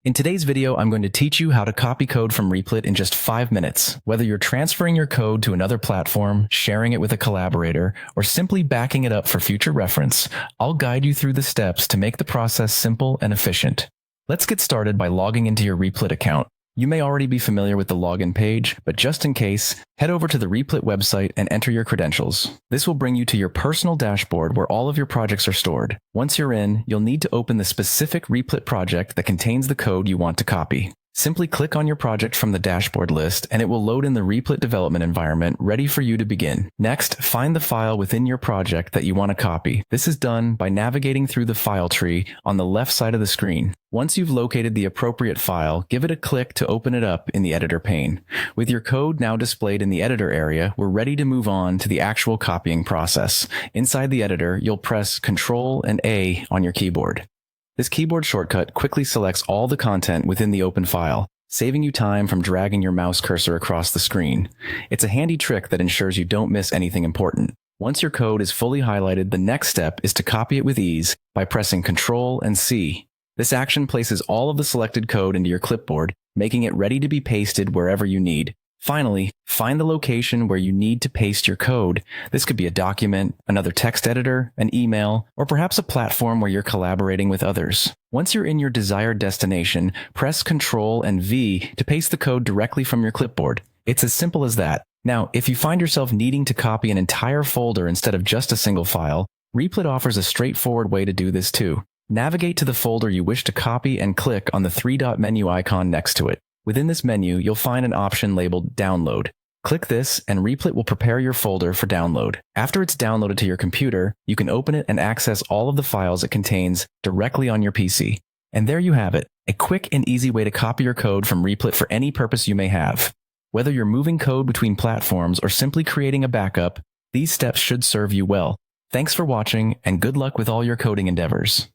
In today's video, I'm going to teach you how to copy code from Replit in just 5 minutes. Whether you're transferring your code to another platform, sharing it with a collaborator, or simply backing it up for future reference, I'll guide you through the steps to make the process simple and efficient. Let's get started by logging into your Replit account. You may already be familiar with the login page, but just in case, head over to the Replit website and enter your credentials. This will bring you to your personal dashboard where all of your projects are stored. Once you're in, you'll need to open the specific Replit project that contains the code you want to copy. Simply click on your project from the dashboard list and it will load in the Replit development environment ready for you to begin. Next, find the file within your project that you want to copy. This is done by navigating through the file tree on the left side of the screen. Once you've located the appropriate file, give it a click to open it up in the editor pane. With your code now displayed in the editor area, we're ready to move on to the actual copying process. Inside the editor, you'll press Ctrl and A on your keyboard. This keyboard shortcut quickly selects all the content within the open file, saving you time from dragging your mouse cursor across the screen. It's a handy trick that ensures you don't miss anything important. Once your code is fully highlighted, the next step is to copy it with ease by pressing Ctrl and C. This action places all of the selected code into your clipboard, making it ready to be pasted wherever you need. Finally, find the location where you need to paste your code. This could be a document, another text editor, an email, or perhaps a platform where you're collaborating with others. Once you're in your desired destination, press Ctrl and V to paste the code directly from your clipboard. It's as simple as that. Now, if you find yourself needing to copy an entire folder instead of just a single file, Replit offers a straightforward way to do this too. Navigate to the folder you wish to copy and click on the three-dot menu icon next to it. Within this menu, you'll find an option labeled Download. Click this and Replit will prepare your folder for download. After it's downloaded to your computer, you can open it and access all of the files it contains directly on your PC. And there you have it, a quick and easy way to copy your code from Replit for any purpose you may have. Whether you're moving code between platforms or simply creating a backup, these steps should serve you well. Thanks for watching and good luck with all your coding endeavors.